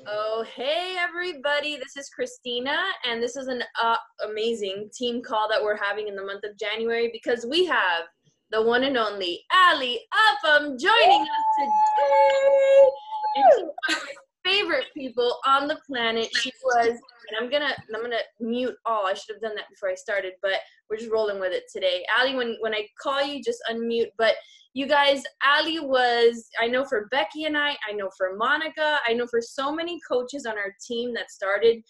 Oh, hey everybody, this is Christina, and this is an amazing team call that we're having in the month of January because we have the one and only Alli Upham joining us today. And she's one of my favorite people on the planet. She was, and I'm gonna mute all. I should have done that before I started, but we're just rolling with it today. Alli, when I call you, just unmute. But you guys, Alli was, I know for Becky and I know for Monica, I know for so many coaches on our team that started,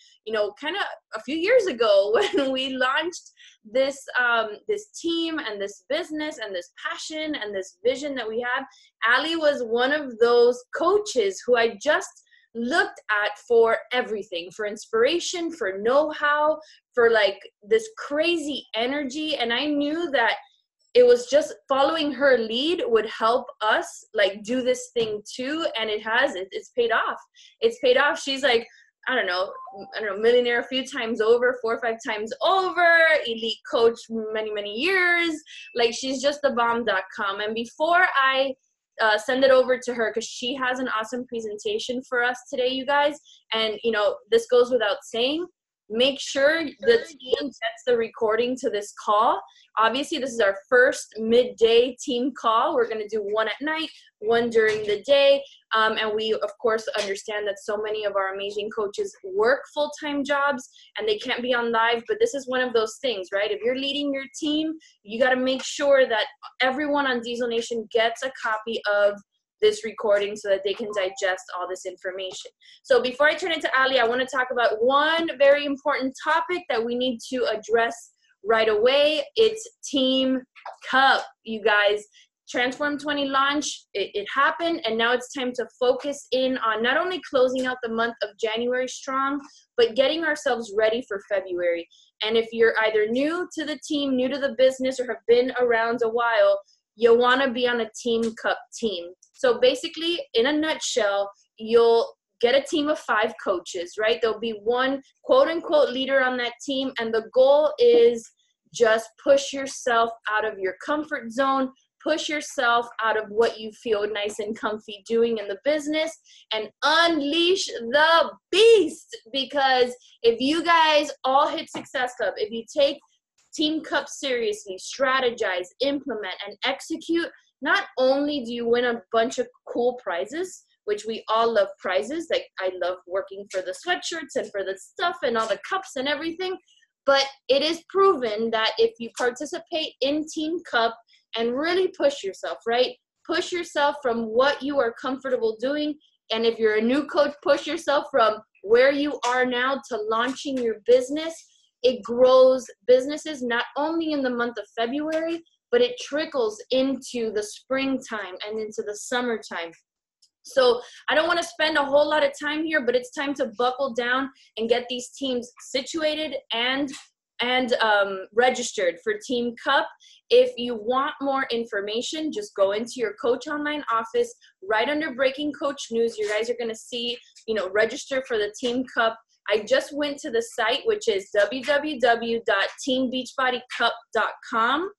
kind of a few years ago when we launched this this team and this business and this passion and this vision that we have. Alli was one of those coaches who I just looked at for everything, for inspiration, for know-how, for like this crazy energy. And I knew that it was just following her lead would help us like do this thing too. And it's paid off. It's paid off. She's like, I don't know, millionaire a few times over, 4 or 5 times over, elite coach many years. Like, she's just the bomb.com. And before I send it over to her, because she has an awesome presentation for us today, you guys, and this goes without saying, make sure the team gets the recording to this call. Obviously, this is our first midday team call. We're going to do one at night, one during the day. And we, of course, understand that so many of our amazing coaches work full-time jobs and they can't be on live. But this is one of those things, right? If you're leading your team, you got to make sure that everyone on Diesel Nation gets a copy of this recording so that they can digest all this information. So before I turn it to Alli, I want to talk about one very important topic that we need to address right away. It's Team Cup, you guys. Transform 20 launch, it happened, and now it's time to focus in on not only closing out the month of January strong, but getting ourselves ready for February. And if you're either new to the team, new to the business, or have been around a while, you want to be on a Team Cup team. So basically, in a nutshell, you'll get a team of 5 coaches, right? There'll be one quote-unquote leader on that team, and the goal is just push yourself out of your comfort zone, push yourself out of what you feel nice and comfy doing in the business, and unleash the beast. Because if you guys all hit Success Club, if you take Team Cup seriously, strategize, implement, and execute, not only do you win a bunch of cool prizes, which we all love prizes, like I love working for the sweatshirts and for the stuff and all the cups and everything, but it is proven that if you participate in Team Cup and really push yourself, right? Push yourself from what you are comfortable doing. And if you're a new coach, push yourself from where you are now to launching your business. It grows businesses not only in the month of February, but it trickles into the springtime and into the summertime. So I don't want to spend a whole lot of time here, but it's time to buckle down and get these teams situated and registered for Team Cup. If you want more information, just go into your Coach Online office. Right under Breaking Coach News, you guys are going to see, register for the Team Cup. I just went to the site, which is www.teambeachbodycup.com.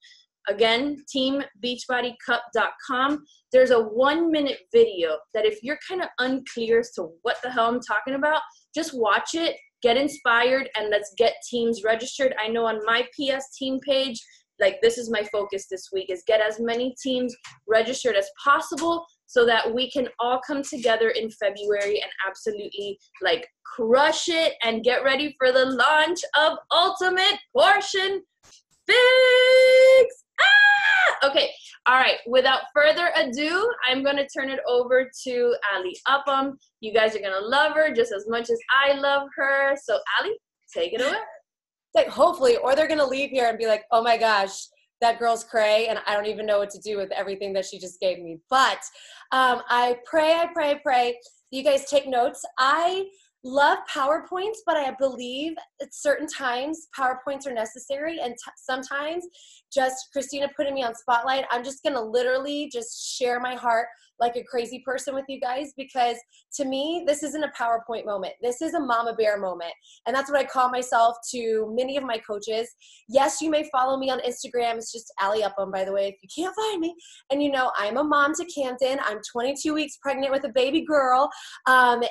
Again, teambeachbodycup.com. There's a 1-minute video that if you're kind of unclear as to what the hell I'm talking about, just watch it, get inspired, and let's get teams registered. I know on my PS team page, like this is my focus this week, is get as many teams registered as possible so that we can all come together in February and absolutely like crush it and get ready for the launch of Ultimate Portion Fix. Okay, all right, without further ado, I'm going to turn it over to Alli Upham. You guys are going to love her just as much as I love her. So Alli, take it away. Like, hopefully, or they're going to leave here and be like, oh my gosh, that girl's cray, and I don't even know what to do with everything that she just gave me. But I pray you guys take notes. I love PowerPoints, but I believe at certain times PowerPoints are necessary, and sometimes just Christina putting me on spotlight, I'm just going to literally just share my heart like a crazy person with you guys, because to me, this isn't a PowerPoint moment. This is a mama bear moment. And that's what I call myself to many of my coaches. Yes, you may follow me on Instagram. It's just Alli Upham, by the way, if you can't find me. And you know, I'm a mom to Camden. I'm 22 weeks pregnant with a baby girl. And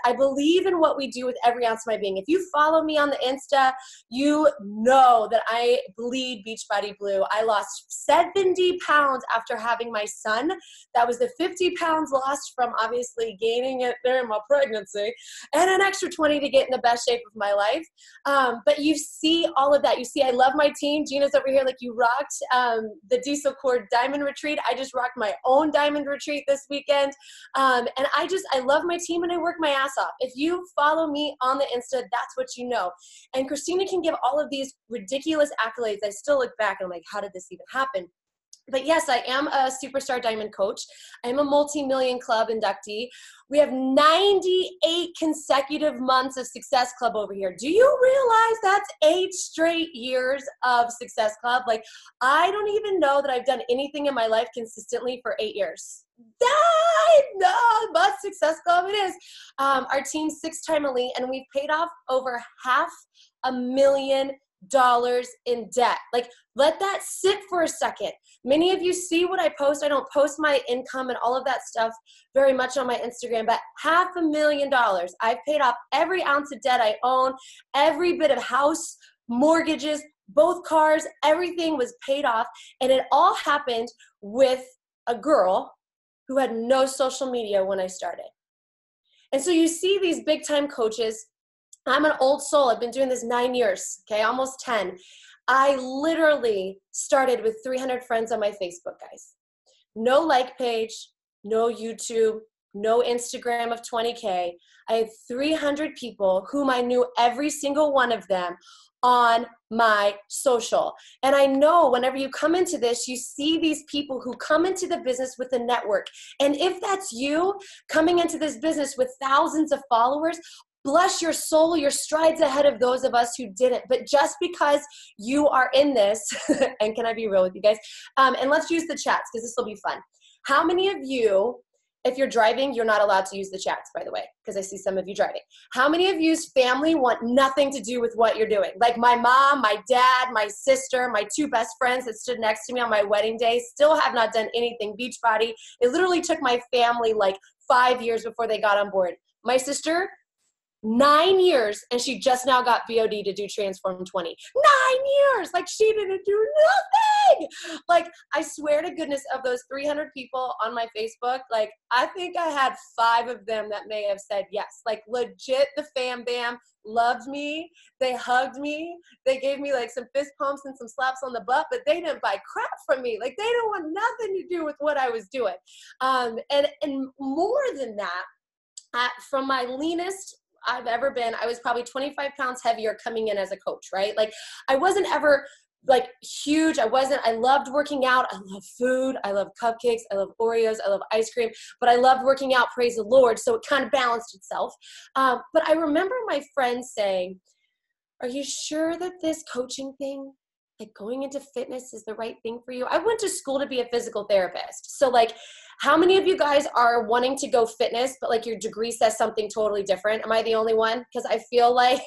I believe in what we do with every ounce of my being. If you follow me on the Insta, you know that I bleed Beachbody Blue. I lost 70 pounds after having my son. That was the 50 pounds lost from obviously gaining it during my pregnancy, and an extra 20 to get in the best shape of my life. But you see all of that. You see, I love my team. Gina's over here like, you rocked the Diesel Core Diamond Retreat. I just rocked my own Diamond Retreat this weekend. And I love my team and I work my ass off. If you follow me on the Insta, that's what you know. And Christina can give all of these ridiculous accolades. I still look back and I'm like, how did this even happen? But yes, I am a Superstar Diamond coach. I am a multi-million club inductee. We have 98 consecutive months of Success Club over here. Do you realize that's 8 straight years of Success Club? Like, I don't even know that I've done anything in my life consistently for 8 years. No, but Success Club it is. Our team's 6-time elite, and we've paid off over $500,000 in debt. Like, let that sit for a second. Many of you see what I post. I don't post my income and all of that stuff very much on my Instagram, but $500,000. I've paid off every ounce of debt I own, every bit of house, mortgages, both cars, everything was paid off. And it all happened with a girl who had no social media when I started. And so you see these big time coaches. I'm an old soul. I've been doing this 9 years, okay, almost 10. I literally started with 300 friends on my Facebook, guys. No like page, no YouTube, no Instagram of 20K. I had 300 people whom I knew every single one of them on my social. And I know whenever you come into this, you see these people who come into the business with a network. And if that's you coming into this business with thousands of followers, bless your soul, your strides ahead of those of us who didn't. But just because you are in this, and can I be real with you guys? And let's use the chats because this will be fun. How many of you, if you're driving, you're not allowed to use the chats, by the way, because I see some of you driving. How many of you's family want nothing to do with what you're doing? Like my mom, my dad, my sister, my 2 best friends that stood next to me on my wedding day still have not done anything Beachbody. It literally took my family like 5 years before they got on board. My sister, 9 years, and she just now got BOD to do Transform 20. 9 years! Like, she didn't do nothing! Like, I swear to goodness, of those 300 people on my Facebook, like, I think I had 5 of them that may have said yes. Like, legit, the fam bam loved me. They hugged me. They gave me, like, some fist pumps and some slaps on the butt, but they didn't buy crap from me. Like, they didn't want nothing to do with what I was doing. And more than that, from my leanest I've ever been, I was probably 25 pounds heavier coming in as a coach, right? Like, I wasn't ever like huge. I loved working out. I love food. I love cupcakes. I love Oreos. I love ice cream, but I loved working out, praise the Lord. So it kind of balanced itself. But I remember my friends saying, are you sure that this coaching thing, like going into fitness, is the right thing for you? I went to school to be a physical therapist. So like, how many of you guys are wanting to go fitness, but like your degree says something totally different? Am I the only one? Because I feel like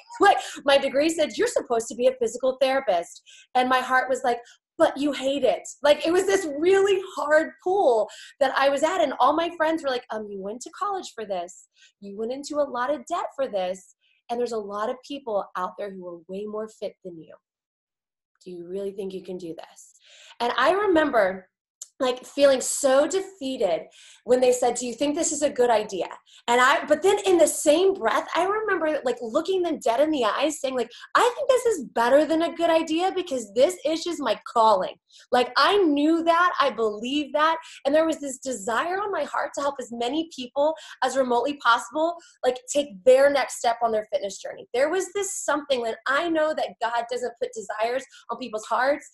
my degree said you're supposed to be a physical therapist. And my heart was like, but you hate it. Like, it was this really hard pull that I was at. And all my friends were like, you went to college for this. You went into a lot of debt for this. And there's a lot of people out there who are way more fit than you. Do you really think you can do this? And I remember like feeling so defeated when they said, do you think this is a good idea? But then in the same breath, I remember like looking them dead in the eyes saying like, I think this is better than a good idea because this is just my calling. Like, I knew that, I believed that. And there was this desire on my heart to help as many people as remotely possible, like take their next step on their fitness journey. There was this something that I know that God doesn't put desires on people's hearts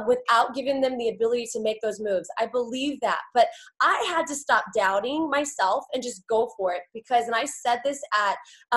without giving them the ability to make those moves. I believe that, but I had to stop doubting myself and just go for it because, and I said this at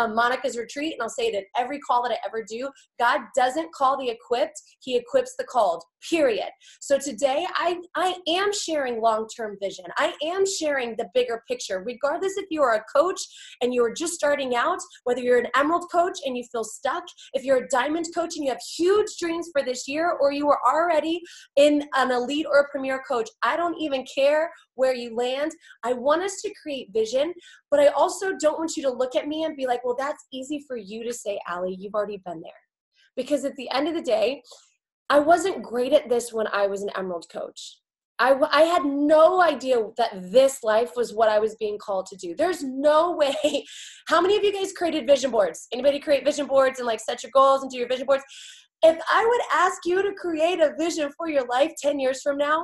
Monica's retreat, and I'll say it at every call that I ever do, God doesn't call the equipped, he equips the called. period. So today I am sharing long-term vision. I am sharing the bigger picture, regardless if you are a coach and you're just starting out, whether you're an emerald coach and you feel stuck, if you're a diamond coach and you have huge dreams for this year, or you are already in an elite or a premier coach. I don't even care where you land. I want us to create vision, but I also don't want you to look at me and be like, well, that's easy for you to say, Alli, you've already been there. Because at the end of the day, I wasn't great at this when I was an emerald coach. I had no idea that this life was what I was being called to do. There's no way. How many of you guys created vision boards? Anybody create vision boards and like set your goals and do your vision boards? If I would ask you to create a vision for your life 10 years from now,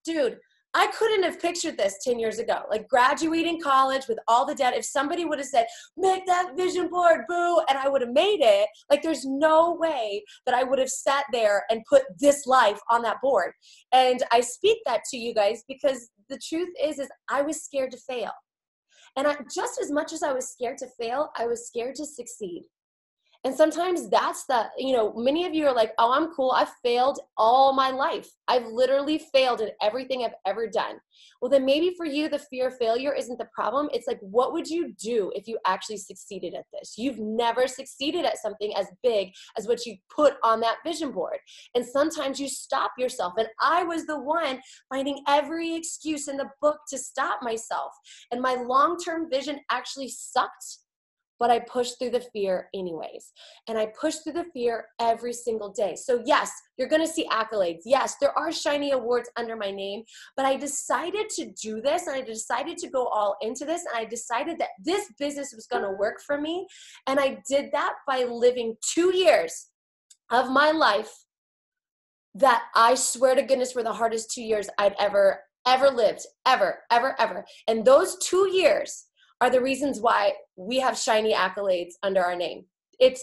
dude, I couldn't have pictured this 10 years ago, like graduating college with all the debt. If somebody would have said, make that vision board, boo, and I would have made it, like there's no way that I would have sat there and put this life on that board. And I speak that to you guys because the truth is I was scared to fail. And just as much as I was scared to fail, I was scared to succeed. And sometimes that's many of you are like, oh, I'm cool. I've failed all my life. I've literally failed in everything I've ever done. Well, then maybe for you, the fear of failure isn't the problem. It's like, what would you do if you actually succeeded at this? You've never succeeded at something as big as what you put on that vision board. And sometimes you stop yourself. And I was the one finding every excuse in the book to stop myself. And my long-term vision actually sucked. But I pushed through the fear anyways. And I pushed through the fear every single day. So yes, you're going to see accolades. Yes, there are shiny awards under my name, but I decided to do this and I decided to go all into this. And I decided that this business was going to work for me. And I did that by living 2 years of my life that I swear to goodness were the hardest 2 years I'd ever lived, ever. And those 2 years are the reasons why we have shiny accolades under our name. It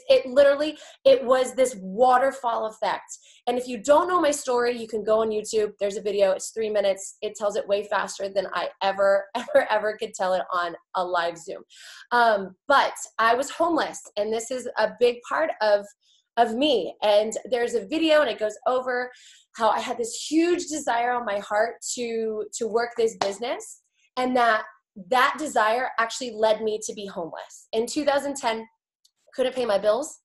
was this waterfall effect. And if you don't know my story, you can go on YouTube. There's a video. It's 3 minutes. It tells it way faster than I ever could tell it on a live Zoom. But I was homeless, and this is a big part of me. And there's a video, and it goes over how I had this huge desire on my heart to work this business, and that desire actually led me to be homeless. In 2010, couldn't pay my bills.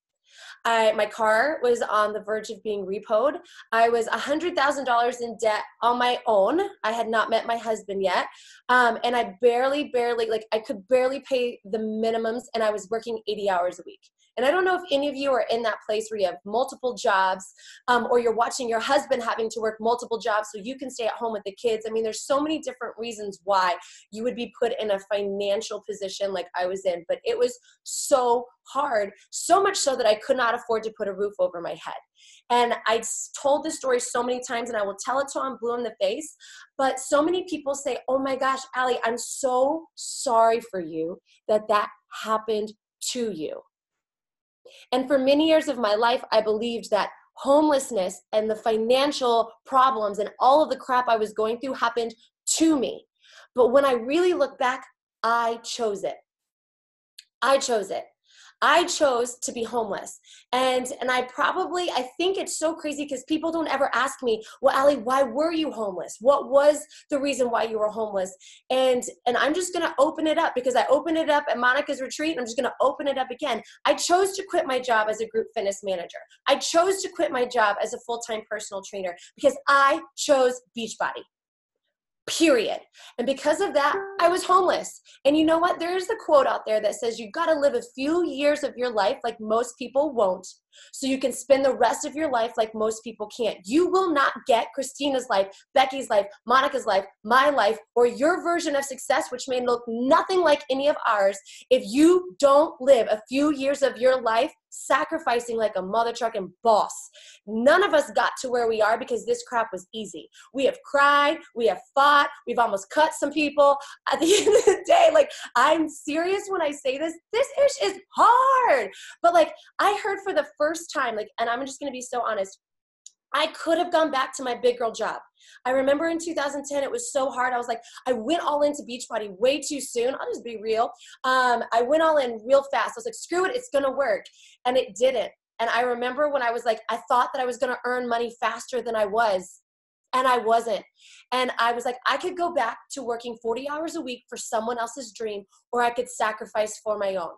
My car was on the verge of being repoed. I was $100,000 in debt on my own. I had not met my husband yet. And I I could barely pay the minimums, and I was working 80 hours a week. And I don't know if any of you are in that place where you have multiple jobs, or you're watching your husband having to work multiple jobs so you can stay at home with the kids. I mean, there's so many different reasons why you would be put in a financial position like I was in, but it was so hard, so much so that I could not afford to put a roof over my head. And I told this story so many times, and I will tell it till I'm blue in the face, but so many people say, oh my gosh, Alli, I'm so sorry for you that happened to you. And for many years of my life, I believed that homelessness and the financial problems and all of the crap I was going through happened to me. But when I really look back, I chose it. I chose it. I chose to be homeless. And I think it's so crazy because people don't ever ask me, well, Alli, why were you homeless? What was the reason why you were homeless? And I'm just going to open it up because I opened it up at Monica's retreat, and I'm just going to open it up again. I chose to quit my job as a group fitness manager. I chose to quit my job as a full-time personal trainer because I chose Beachbody. Period. And because of that, I was homeless. And you know what? There's the quote out there that says you got to live a few years of your life like most people won't, so you can spend the rest of your life like most people can't. You will not get Christina's life, Becky's life, Monica's life, my life, or your version of success, which may look nothing like any of ours, if you don't live a few years of your life sacrificing like a mother trucking boss. None of us got to where we are because this crap was easy. We have cried, we have fought, we've almost cut some people. At the end of the day, like, I'm serious when I say this ish is hard. But like, I heard for the first time, like, and I'm just going to be so honest, I could have gone back to my big girl job. I remember in 2010, it was so hard. I was like, I went all into Beachbody way too soon. I'll just be real. I went all in real fast. I was like, screw it, it's going to work. And it didn't. And I remember when I was like, I thought that I was going to earn money faster than I was. And I wasn't. And I was like, I could go back to working 40 hours a week for someone else's dream, or I could sacrifice for my own.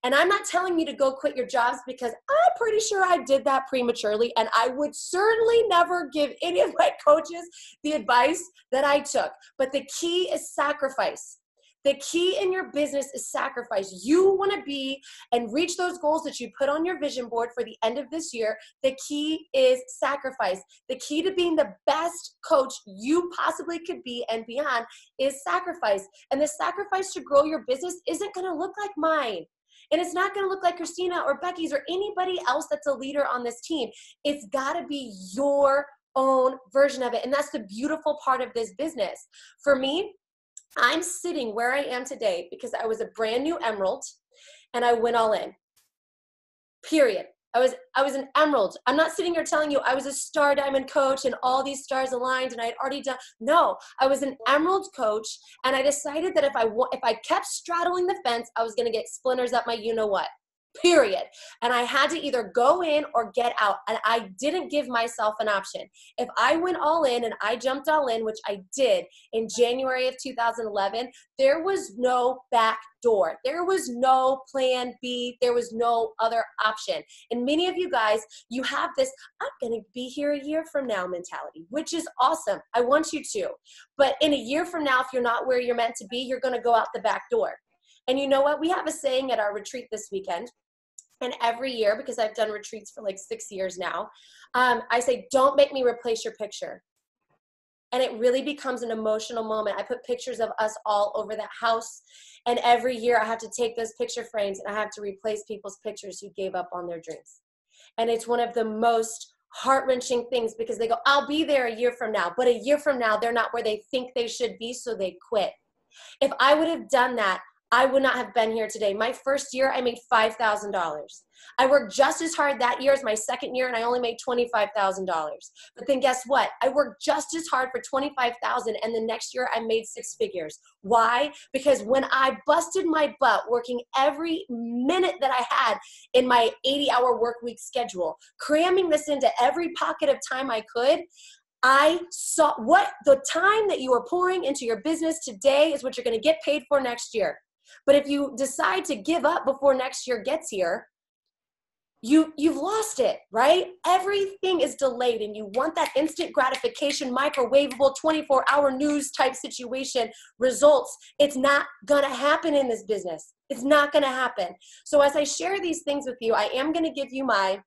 And I'm not telling you to go quit your jobs, because I'm pretty sure I did that prematurely. And I would certainly never give any of my coaches the advice that I took. But the key is sacrifice. The key in your business is sacrifice. You want to be and reach those goals that you put on your vision board for the end of this year. The key is sacrifice. The key to being the best coach you possibly could be and beyond is sacrifice. And the sacrifice to grow your business isn't going to look like mine. And it's not going to look like Christina or Becky's or anybody else that's a leader on this team. It's got to be your own version of it. And that's the beautiful part of this business. For me, I'm sitting where I am today because I was a brand new emerald and I went all in. Period. I was an emerald. I'm not sitting here telling you I was a star diamond coach and all these stars aligned and I had already done. No, I was an emerald coach, and I decided that if I kept straddling the fence, I was going to get splinters up my you-know-what. Period. And I had to either go in or get out. And I didn't give myself an option. If I went all in and I jumped all in, which I did in January of 2011, there was no back door. There was no plan B. There was no other option. And many of you guys, you have this, I'm going to be here a year from now mentality, which is awesome. I want you to. But in a year from now, if you're not where you're meant to be, you're going to go out the back door. And you know what? We have a saying at our retreat this weekend. And every year, because I've done retreats for like 6 years now, I say, don't make me replace your picture. And it really becomes an emotional moment. I put pictures of us all over the house. And every year I have to take those picture frames and I have to replace people's pictures who gave up on their dreams. And it's one of the most heart-wrenching things, because they go, I'll be there a year from now. But a year from now, they're not where they think they should be, so they quit. If I would have done that, I would not have been here today. My first year, I made $5,000. I worked just as hard that year as my second year, and I only made $25,000. But then guess what? I worked just as hard for $25,000, and the next year I made 6 figures. Why? Because when I busted my butt working every minute that I had in my 80-hour work week schedule, cramming this into every pocket of time I could, I saw what the time that you are pouring into your business today is what you're going to get paid for next year. But if you decide to give up before next year gets here, you've lost it, right? Everything is delayed, and you want that instant gratification, microwavable, 24-hour news type situation results. It's not going to happen in this business. It's not going to happen. So as I share these things with you, I am going to give you my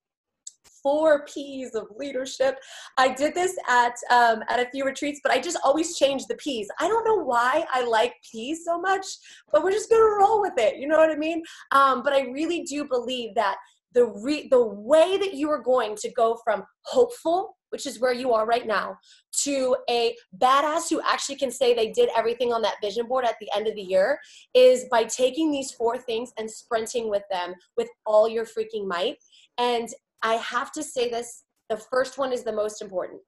4 P's of leadership. I did this at a few retreats, but I just always change the P's. I don't know why I like P's so much, but we're just going to roll with it. You know what I mean? But I really do believe that the way that you are going to go from hopeful, which is where you are right now, to a badass who actually can say they did everything on that vision board at the end of the year is by taking these 4 things and sprinting with them with all your freaking might. And I have to say this, the first one is the most important.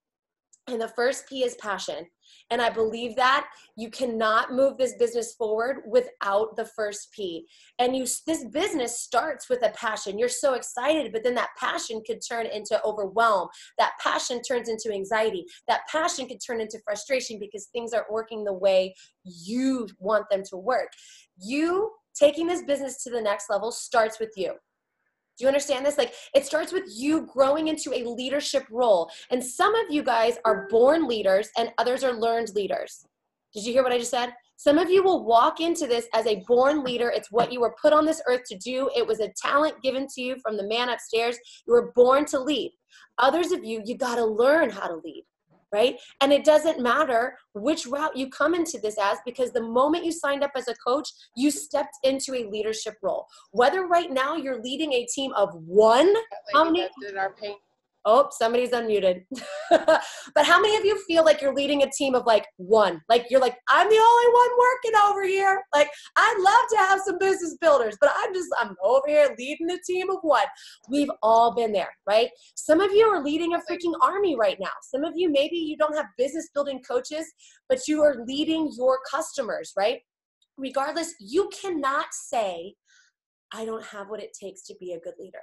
And the first P is passion. And I believe that you cannot move this business forward without the first P. And this business starts with a passion. You're so excited, but then that passion could turn into overwhelm. That passion turns into anxiety. That passion could turn into frustration because things aren't working the way you want them to work. You taking this business to the next level starts with you. Do you understand this? Like, it starts with you growing into a leadership role. And some of you guys are born leaders and others are learned leaders. Did you hear what I just said? Some of you will walk into this as a born leader. It's what you were put on this earth to do. It was a talent given to you from the man upstairs. You were born to lead. Others of you, you got to learn how to lead. Right? And it doesn't matter which route you come into this as, because the moment you signed up as a coach, you stepped into a leadership role. Whether right now you're leading a team of 1, how many? Oh, somebody's unmuted. But how many of you feel like you're leading a team of like 1? Like you're like, I'm the only one working over here. Like, I'd love to have some business builders, but I'm over here leading a team of 1. We've all been there, right? Some of you are leading a freaking army right now. Some of you, maybe you don't have business building coaches, but you are leading your customers, right? Regardless, you cannot say, I don't have what it takes to be a good leader.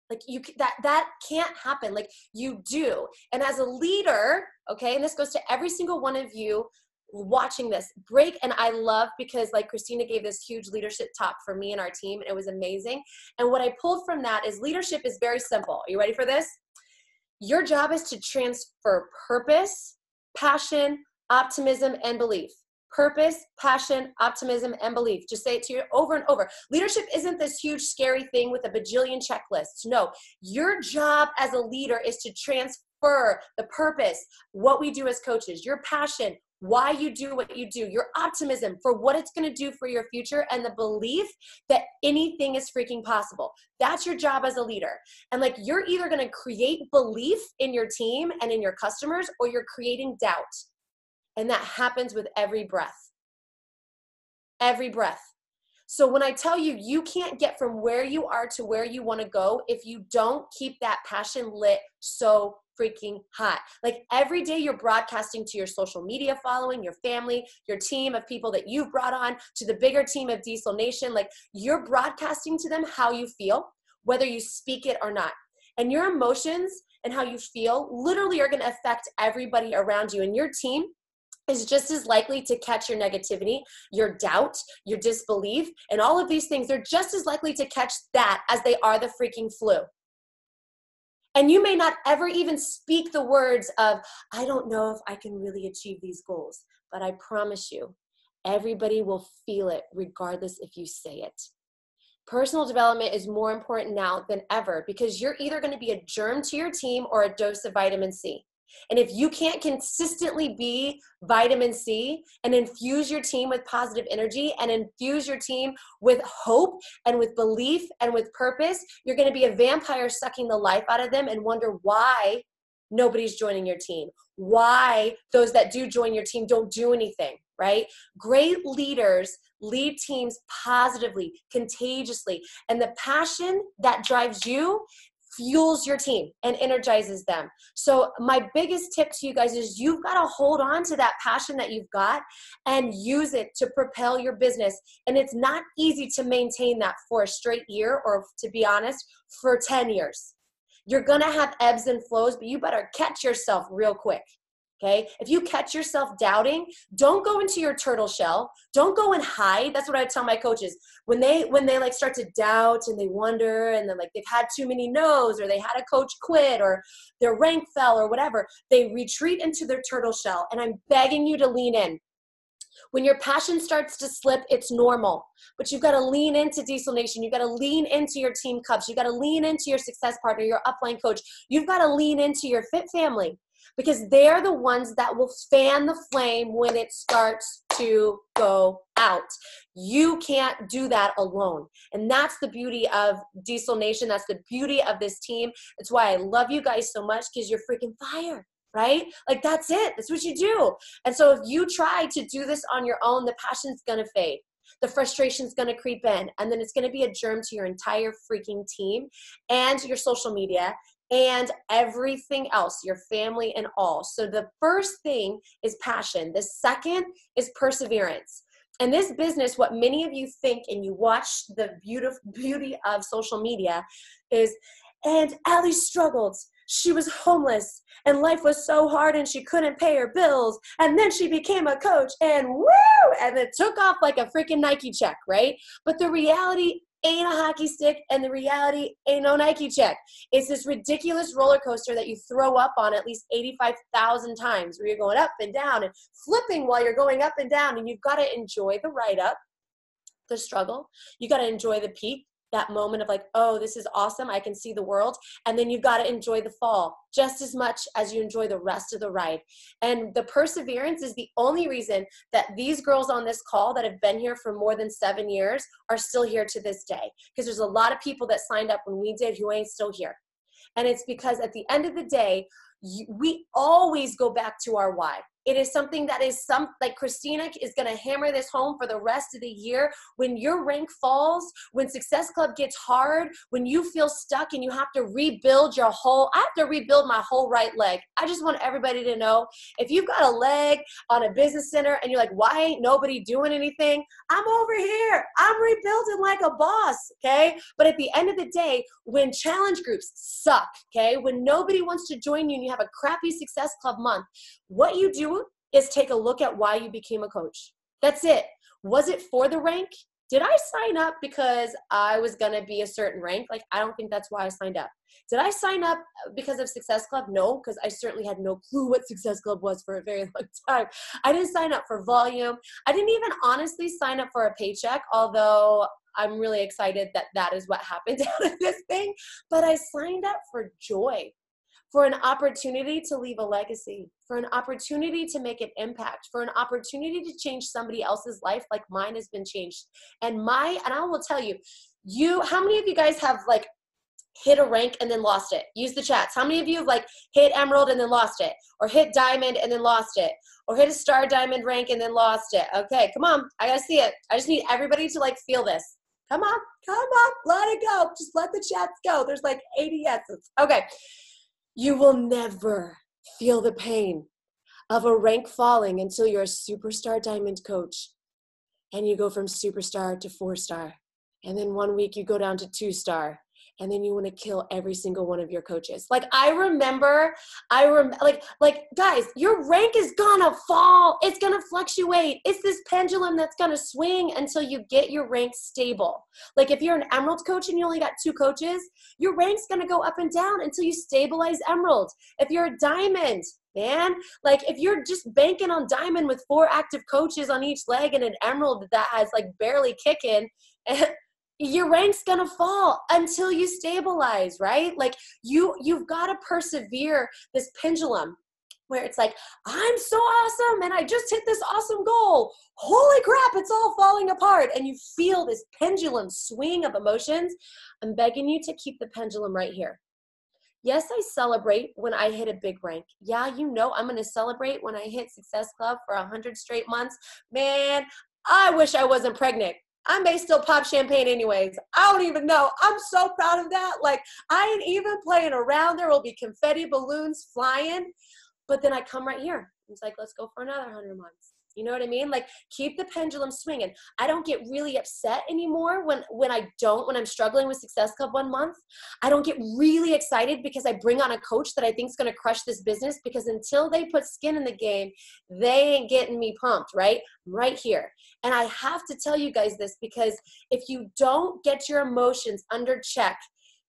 Like that can't happen. Like you do. And as a leader, okay, and this goes to every single one of you watching this break. And I love, because like Christina gave this huge leadership talk for me and our team, and it was amazing. And what I pulled from that is leadership is very simple. Are you ready for this? Your job is to transfer purpose, passion, optimism, and belief. Purpose, passion, optimism, and belief. Just say it to you over and over. Leadership isn't this huge, scary thing with a bajillion checklists. No, your job as a leader is to transfer the purpose, what we do as coaches, your passion, why you do what you do, your optimism for what it's going to do for your future, and the belief that anything is freaking possible. That's your job as a leader. And like, you're either going to create belief in your team and in your customers, or you're creating doubt. And that happens with every breath. Every breath. So when I tell you, you can't get from where you are to where you want to go if you don't keep that passion lit so freaking hot. Like every day you're broadcasting to your social media following, your family, your team of people that you've brought on, to the bigger team of Diesel Nation. Like you're broadcasting to them how you feel, whether you speak it or not. And your emotions and how you feel literally are going to affect everybody around you. And your team is just as likely to catch your negativity, your doubt, your disbelief, and all of these things. They're just as likely to catch that as they are the freaking flu. And you may not ever even speak the words of, I don't know if I can really achieve these goals, but I promise you, everybody will feel it regardless if you say it. Personal development is more important now than ever, because you're either going to be a germ to your team or a dose of vitamin C. And if you can't consistently be vitamin C and infuse your team with positive energy and infuse your team with hope and with belief and with purpose, you're going to be a vampire sucking the life out of them and wonder why nobody's joining your team, why those that do join your team don't do anything, right? Great leaders lead teams positively, contagiously, and the passion that drives you fuels your team and energizes them. So my biggest tip to you guys is you've got to hold on to that passion that you've got and use it to propel your business. And it's not easy to maintain that for a straight year, or to be honest, for 10 years. You're going to have ebbs and flows, but you better catch yourself real quick. Okay. If you catch yourself doubting, don't go into your turtle shell. Don't go and hide. That's what I tell my coaches. When they like start to doubt and they wonder, and then like they've had too many no's, or they had a coach quit, or their rank fell, or whatever, they retreat into their turtle shell. And I'm begging you to lean in. When your passion starts to slip, it's normal, but you've got to lean into Diesel Nation. You've got to lean into your team Cubs. You've got to lean into your success partner, your upline coach. You've got to lean into your fit family, because they're the ones that will fan the flame when it starts to go out. You can't do that alone. And that's the beauty of Diesel Nation. That's the beauty of this team. That's why I love you guys so much, because you're freaking fire, right? Like that's it. That's what you do. And so if you try to do this on your own, the passion's going to fade. The frustration's going to creep in, and then it's going to be a germ to your entire freaking team and your social media and everything else, your family and all. So the first thing is passion. The second is perseverance. And this business, what many of you think, and you watch the beauty of social media, is, and Alli struggled. She was homeless and life was so hard and she couldn't pay her bills. And then she became a coach and woo! And it took off like a freaking Nike check, right? But the reality ain't a hockey stick, and the reality ain't no Nike check. It's this ridiculous roller coaster that you throw up on at least 85,000 times, where you're going up and down and flipping while you're going up and down. And you've got to enjoy the ride up, the struggle. You got to enjoy the peak, that moment of like, oh, this is awesome, I can see the world. And then you've got to enjoy the fall just as much as you enjoy the rest of the ride. And the perseverance is the only reason that these girls on this call that have been here for more than 7 years are still here to this day. Because there's a lot of people that signed up when we did who ain't still here. And it's because at the end of the day, we always go back to our why. It is something that is like Christina is going to hammer this home for the rest of the year. When your rank falls, when Success Club gets hard, when you feel stuck and you have to rebuild I have to rebuild my whole right leg. I just want everybody to know, if you've got a leg on a business center and you're like, why ain't nobody doing anything? I'm over here. I'm rebuilding like a boss, okay? But at the end of the day, when challenge groups suck, okay, when nobody wants to join you and you have a crappy Success Club month, what you do is take a look at why you became a coach. That's it. Was it for the rank? Did I sign up because I was going to be a certain rank? Like, I don't think that's why I signed up. Did I sign up because of Success Club? No, because I certainly had no clue what Success Club was for a very long time. I didn't sign up for volume. I didn't even honestly sign up for a paycheck, although I'm really excited that that is what happened out of this thing. But I signed up for joy, for an opportunity to leave a legacy, for an opportunity to make an impact, for an opportunity to change somebody else's life like mine has been changed. And I will tell you, how many of you guys have like hit a rank and then lost it? Use the chats. How many of you have like hit emerald and then lost it? Or hit diamond and then lost it? Or hit a star diamond rank and then lost it? Okay, come on. I gotta see it. I just need everybody to like feel this. Come on, let it go. Just let the chats go. There's like 80 yeses. Okay. You will never feel the pain of a rank falling until you're a superstar diamond coach and you go from superstar to 4-star. And then one week you go down to 2-star. And then you want to kill every single one of your coaches. Like I remember, like guys, your rank is gonna fall. It's gonna fluctuate. It's this pendulum that's gonna swing until you get your rank stable. Like if you're an emerald coach and you only got 2 coaches, your rank's gonna go up and down until you stabilize emerald. If you're a diamond, man, like if you're just banking on diamond with 4 active coaches on each leg and an emerald that has like barely kicking, your rank's gonna fall until you stabilize, right? Like you've got to persevere this pendulum where it's like, I'm so awesome and I just hit this awesome goal. Holy crap, it's all falling apart. And you feel this pendulum swing of emotions. I'm begging you to keep the pendulum right here. Yes, I celebrate when I hit a big rank. Yeah, you know I'm gonna celebrate when I hit Success Club for 100 straight months. Man, I wish I wasn't pregnant. I may still pop champagne anyways. I don't even know. I'm so proud of that. Like, I ain't even playing around. There will be confetti balloons flying. But then I come right here. It's like, let's go for another 100 months. You know what I mean? Like, keep the pendulum swinging. I don't get really upset anymore when I'm struggling with Success Club one month. I don't get really excited because I bring on a coach that I think is going to crush this business, because until they put skin in the game, they ain't getting me pumped, right? I'm right here. And I have to tell you guys this, because if you don't get your emotions under check,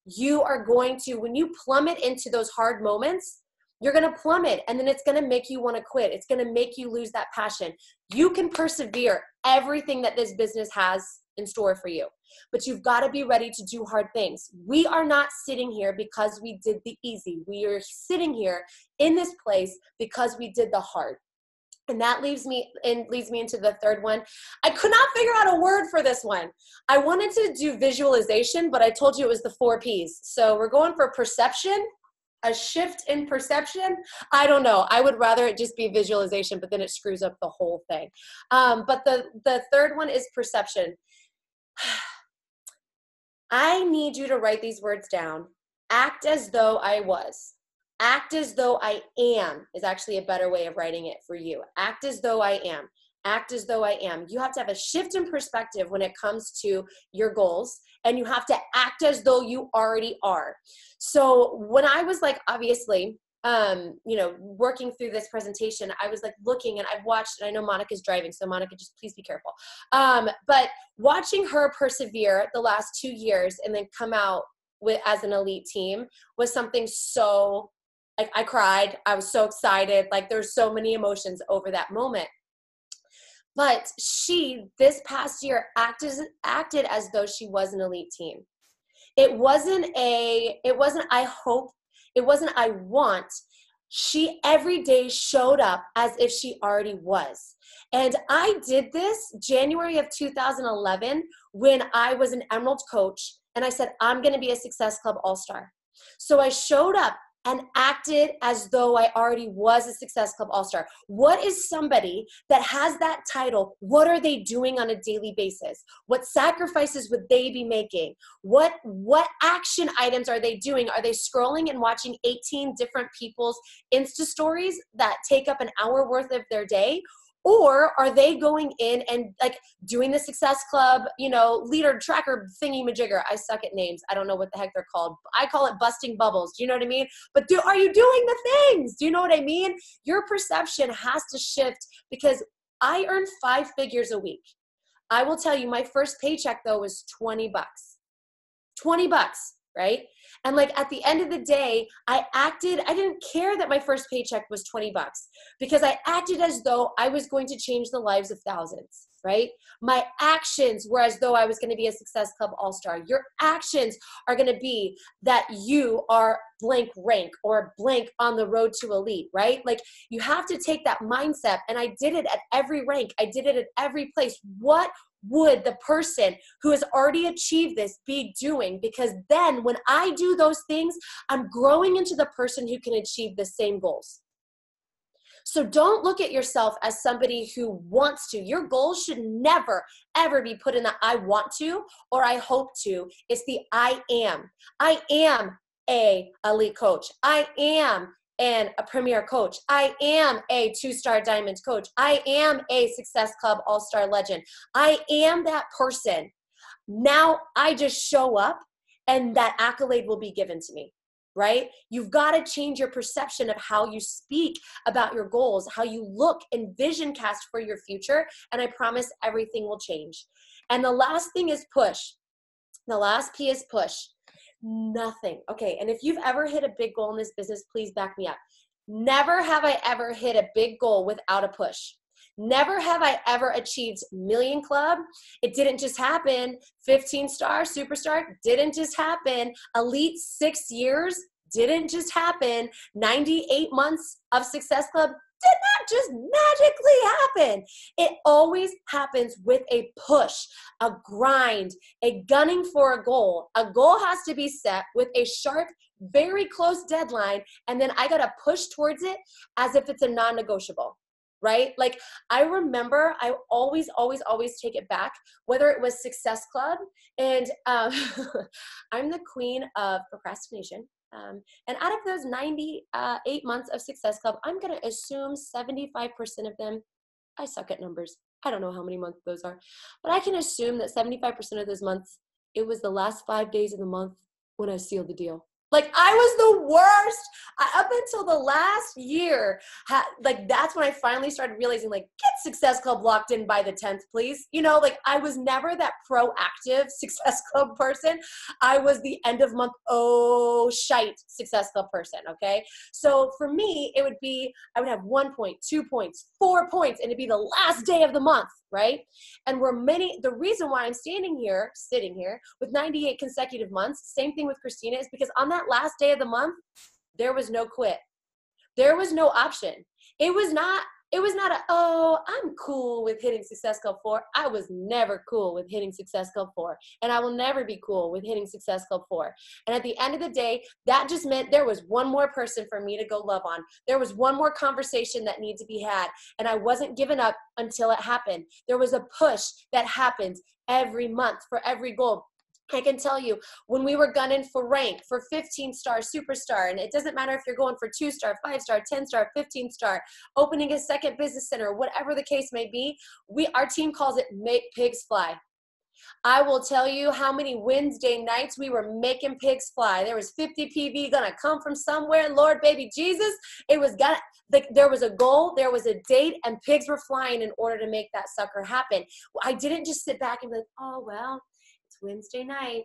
you are going to, when you plummet into those hard moments, you're going to plummet, and then it's going to make you want to quit. It's going to make you lose that passion. You can persevere everything that this business has in store for you, but you've got to be ready to do hard things. We are not sitting here because we did the easy. We are sitting here in this place because we did the hard. And that leads me into the third one. I could not figure out a word for this one. I wanted to do visualization, but I told you it was the 4 Ps. So we're going for perception. A shift in perception? I don't know. I would rather it just be visualization, but then it screws up the whole thing. But the third one is perception. I need you to write these words down. Act as though I was. Act as though I am is actually a better way of writing it for you. Act as though I am. Act as though I am. You have to have a shift in perspective when it comes to your goals, and you have to act as though you already are. So when I was like, obviously, working through this presentation, I was like looking, and I've watched, and I know Monica's driving, so Monica, just please be careful. But watching her persevere the last 2 years and then come out as an elite team was something so, like, I cried. I was so excited. Like, there's so many emotions over that moment. But she, this past year, acted as though she was an elite team. It wasn't I hope, it wasn't I want. She every day showed up as if she already was. And I did this January of 2011 when I was an Emerald coach, and I said, I'm going to be a Success Club All-Star. So I showed up and acted as though I already was a Success Club All-Star. What is somebody that has that title? What are they doing on a daily basis? What sacrifices would they be making? What action items are they doing? Are they scrolling and watching 18 different people's Insta stories that take up an hour worth of their day? Or are they going in and like doing the Success Club, leader tracker thingy majigger? I suck at names. I don't know what the heck they're called. I call it busting bubbles. Do you know what I mean? But are you doing the things? Do you know what I mean? Your perception has to shift, because I earn 5 figures a week. I will tell you, my first paycheck though was $20. $20, right? And like at the end of the day, I didn't care that my first paycheck was $20, because I acted as though I was going to change the lives of thousands, right? My actions were as though I was going to be a Success Club All-Star. Your actions are going to be that you are blank rank or blank on the road to elite, right? Like you have to take that mindset, and I did it at every rank. I did it at every place. What would the person who has already achieved this be doing? Because then when I do those things, I'm growing into the person who can achieve the same goals. So don't look at yourself as somebody who wants to. Your goals should never, ever be put in the I want to or I hope to. It's the I am. I am a elite coach. I am a premier coach. I am a 2-star diamond coach. I am a Success Club All-Star legend. I am that person. Now I just show up and that accolade will be given to me, right? You've got to change your perception of how you speak about your goals, how you look and vision cast for your future. And I promise everything will change. And the last thing is push. The last P is push. Nothing. Okay. And if you've ever hit a big goal in this business, please back me up. Never have I ever hit a big goal without a push. Never have I ever achieved Million Club. It didn't just happen. 15-star superstar didn't just happen. Elite 6 years didn't just happen. 98 months of Success Club did not just magically happen. It always happens with a push, a grind, a gunning for a goal. A goal has to be set with a sharp, very close deadline, and then I got to push towards it as if it's a non-negotiable. Right? Like I remember, I always take it back, whether it was Success Club, and I'm the queen of procrastination. And out of those 98 months of Success Club, I'm going to assume 75% of them, I suck at numbers. I don't know how many months those are, but I can assume that 75% of those months, it was the last 5 days of the month when I sealed the deal. Like I was the worst. Up until the last year, like that's when I finally started realizing, like, get Success Club locked in by the 10th, please. Like I was never that proactive Success Club person. I was the end of month, shite Success Club person, okay? So for me, it would be, I would have 1 point, 2 points, 4 points, and it'd be the last day of the month, right? And the reason why I'm sitting here with 98 consecutive months, same thing with Christina, is because on that last day of the month, there was no quit. There was no option. It was not I'm cool with hitting Success Club 4. I was never cool with hitting Success Club 4. And I will never be cool with hitting Success Club 4. And at the end of the day, that just meant there was one more person for me to go love on. There was one more conversation that needed to be had. And I wasn't giving up until it happened. There was a push that happened every month for every goal. I can tell you, when we were gunning for rank, for 15-star superstar, and it doesn't matter if you're going for 2-star, 5-star, 10-star, 15-star, opening a second business center, whatever the case may be, our team calls it make pigs fly. I will tell you how many Wednesday nights we were making pigs fly. There was 50 PV gonna come from somewhere, Lord baby Jesus. It was there was a goal, there was a date, and pigs were flying in order to make that sucker happen. I didn't just sit back and be like, oh, well, Wednesday night,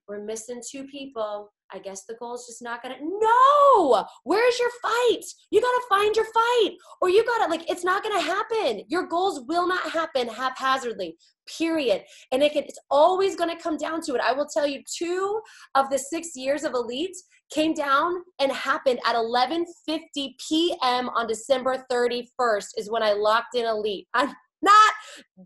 we're missing 2 people. I guess the goal's just not gonna. No! Where's your fight? You gotta find your fight, or you gotta, it's not gonna happen. Your goals will not happen haphazardly, period. And it's always gonna come down to it. I will tell you, 2 of the 6 years of Elite came down and happened at 11:50 p.m. on December 31st is when I locked in Elite. I'm not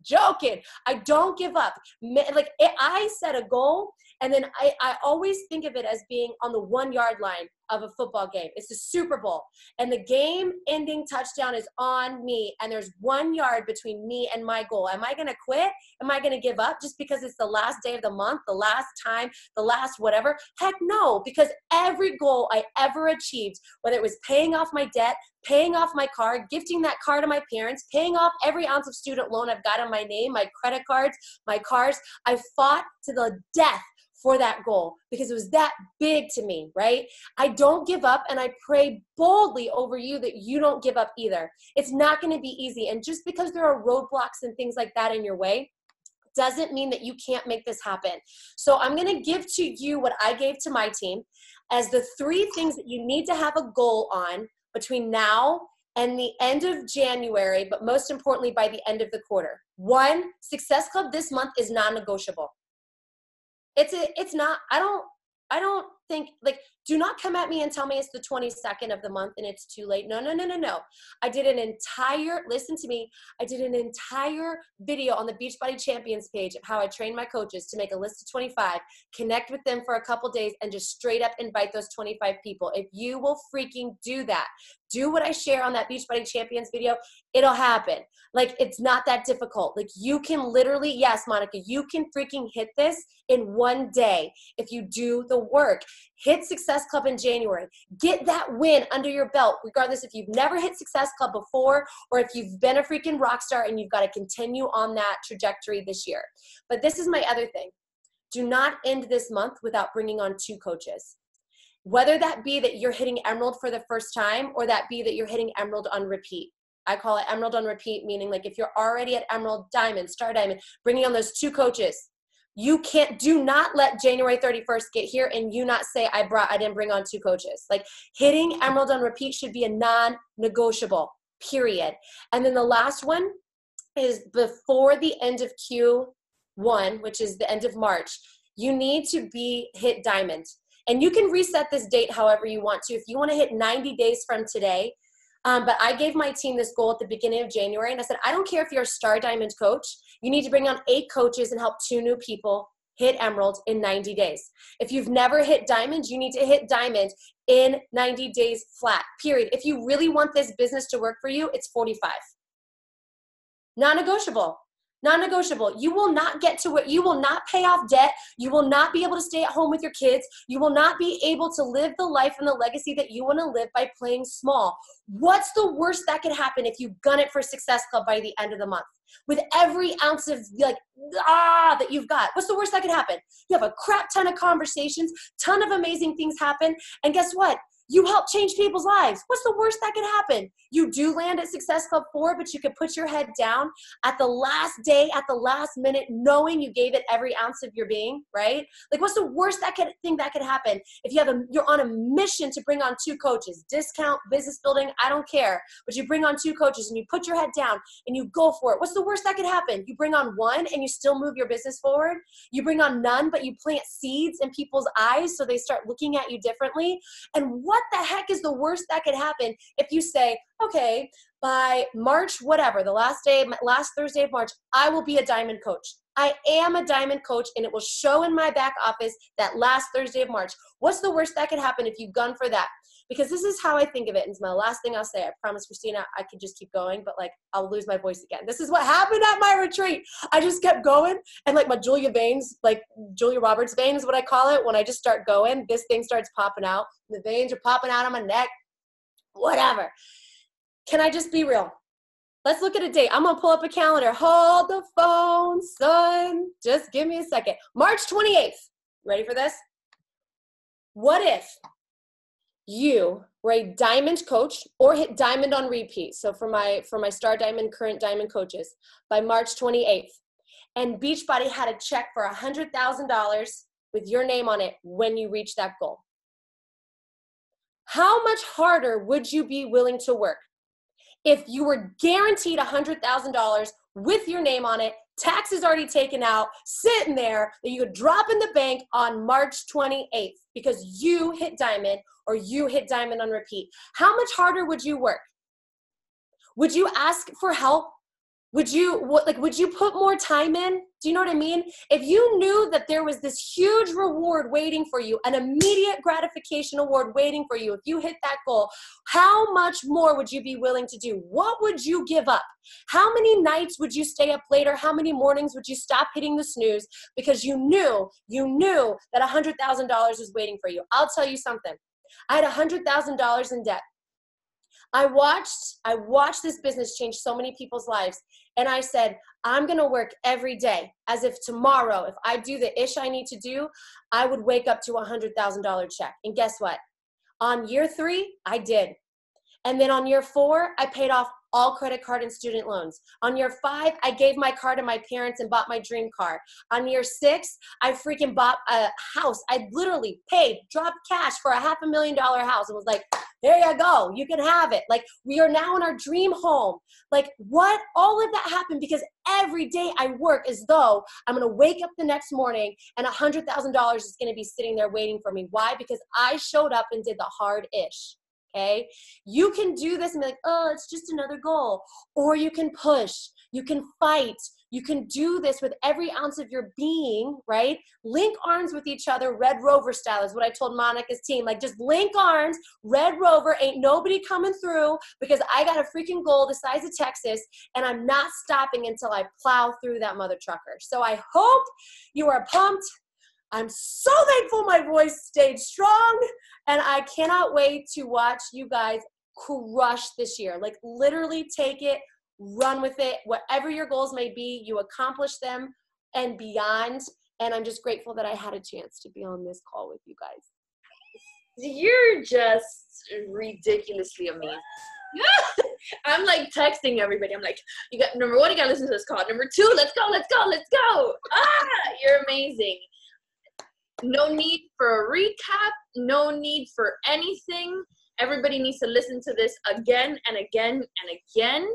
joking. I don't give up. I set a goal, And then I always think of it as being on the 1 yard line of a football game. It's the Super Bowl. And the game ending touchdown is on me. And there's 1 yard between me and my goal. Am I going to quit? Am I going to give up just because it's the last day of the month, the last time, the last whatever? Heck no, because every goal I ever achieved, whether it was paying off my debt, paying off my car, gifting that car to my parents, paying off every ounce of student loan I've got on my name, my credit cards, my cars, I fought to the death for that goal because it was that big to me, right? I don't give up, and I pray boldly over you that you don't give up either. It's not going to be easy. And just because there are roadblocks and things like that in your way doesn't mean that you can't make this happen. So I'm going to give to you what I gave to my team as the 3 things that you need to have a goal on between now and the end of January, but most importantly, by the end of the quarter. 1, Success Club this month is non-negotiable. It's not, I don't think, like, do not come at me and tell me it's the 22nd of the month and it's too late. No. I did an entire, listen to me, I did an entire video on the Beachbody Champions page of how I train my coaches to make a list of 25, connect with them for a couple days, and just straight up invite those 25 people. If you will freaking do that, do what I share on that Beachbody Champions video, it'll happen. Like, it's not that difficult. Like, you can literally, yes, Monica, you can freaking hit this in 1 day if you do the work. Hit Success Club in January. Get that win under your belt, regardless if you've never hit Success Club before or if you've been a freaking rock star and you've got to continue on that trajectory this year. But this is my other thing. Do not end this month without bringing on 2 coaches. Whether that be that you're hitting Emerald for the first time or that be that you're hitting Emerald on repeat. I call it Emerald on repeat, meaning like if you're already at Emerald, Diamond, Star Diamond, bringing on those 2 coaches. You can't, do not let January 31st get here and you not say I didn't bring on 2 coaches. Like, hitting Emerald on repeat should be a non-negotiable, period. And then the last one is before the end of Q1, which is the end of March, you need to hit Diamond. And you can reset this date however you want to. If you want to hit 90 days from today, but I gave my team this goal at the beginning of January, and I said, I don't care if you're a Star Diamond coach. You need to bring on 8 coaches and help 2 new people hit Emerald in 90 days. If you've never hit Diamond, you need to hit Diamond in 90 days flat, period. If you really want this business to work for you, it's 45. Non-negotiable. Non-negotiable. You will not get to it. You will not pay off debt. You will not be able to stay at home with your kids. You will not be able to live the life and the legacy that you want to live by playing small. What's the worst that could happen if you gun it for Success Club by the end of the month? With every ounce of that you've got, what's the worst that could happen? You have a crap ton of conversations, ton of amazing things happen, and guess what? You help change people's lives. What's the worst that could happen? You do land at Success Club 4, but you could put your head down at the last day, at the last minute, knowing you gave it every ounce of your being, right? Like, what's the worst thing that could happen if you're on a mission to bring on 2 coaches, discount, business building, I don't care, but you bring on 2 coaches and you put your head down and you go for it. What's the worst that could happen? You bring on 1 and you still move your business forward. You bring on none, but you plant seeds in people's eyes so they start looking at you differently. And what the heck is the worst that could happen if you say, okay, by March, whatever, the last Thursday of March, I will be a Diamond coach. I am a Diamond coach, and it will show in my back office that last Thursday of March. What's the worst that could happen if you gun for that? Because this is how I think of it. And it's my last thing I'll say. I promise, Christina, I could just keep going, but like, I'll lose my voice again. This is what happened at my retreat. I just kept going. And like my Julia veins, like Julia Roberts veins is what I call it. When I just start going, this thing starts popping out. The veins are popping out on my neck, whatever. Can I just be real? Let's look at a date. I'm going to pull up a calendar. Hold the phone, son. Just give me a second. March 28th. Ready for this? What if you were a Diamond coach or hit Diamond on repeat? So for my Star Diamond, current Diamond coaches, by March 28th. And Beachbody had a check for $100,000 with your name on it when you reach that goal. How much harder would you be willing to work if you were guaranteed $100,000 with your name on it, taxes already taken out, sitting there, that you could drop in the bank on March 28th because you hit Diamond or you hit Diamond on repeat? How much harder would you work? Would you ask for help? Would you put more time in? Do you know what I mean? If you knew that there was this huge reward waiting for you, an immediate gratification award waiting for you, if you hit that goal, how much more would you be willing to do? What would you give up? How many nights would you stay up later? How many mornings would you stop hitting the snooze because you knew that $100,000 was waiting for you? I'll tell you something. I had $100,000 in debt. I watched this business change so many people's lives. And I said, I'm going to work every day as if tomorrow, if I do the ish I need to do, I would wake up to a $100,000 check. And guess what? On year 3, I did. And then on year 4, I paid off all credit card and student loans. On year 5, I gave my car to my parents and bought my dream car. On year 6, I freaking bought a house. I literally dropped cash for a $500,000 house and was like, there you go, you can have it. Like, we are now in our dream home. Like, what? All of that happened because every day I work as though I'm gonna wake up the next morning and $100,000 is gonna be sitting there waiting for me. Why? Because I showed up and did the hard-ish. Okay, you can do this and be like, oh, it's just another goal. Or you can push, you can fight, you can do this with every ounce of your being, right? Link arms with each other, Red Rover style is what I told Monica's team. Like, just link arms, Red Rover, ain't nobody coming through because I got a freaking goal the size of Texas and I'm not stopping until I plow through that mother trucker. So I hope you are pumped. I'm so thankful my voice stayed strong, and I cannot wait to watch you guys crush this year. Like, literally take it, run with it. Whatever your goals may be, you accomplish them and beyond. And I'm just grateful that I had a chance to be on this call with you guys. You're just ridiculously amazing. I'm like texting everybody. I'm like, you got number 1, you gotta listen to this call. Number 2, let's go. You're amazing. No need for a recap, no need for anything. Everybody needs to listen to this again and again and again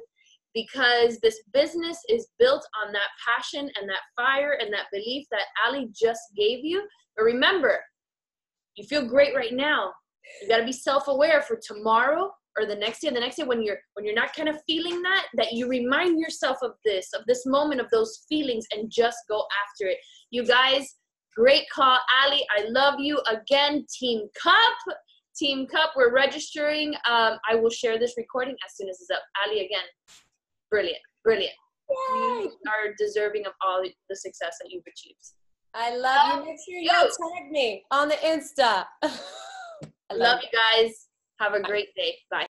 because this business is built on that passion and that fire and that belief that Alli just gave you. But remember, you feel great right now. You got to be self-aware for tomorrow or the next day when you're not kind of feeling that you remind yourself of this moment, of those feelings, and just go after it. You guys, great call. Alli, I love you. Again, Team Cup, we're registering. I will share this recording as soon as it's up. Alli, again, brilliant. Yay. You are deserving of all the success that you've achieved. I love you. Make sure you tag me on the Insta. I love you guys. Have a great day. Bye.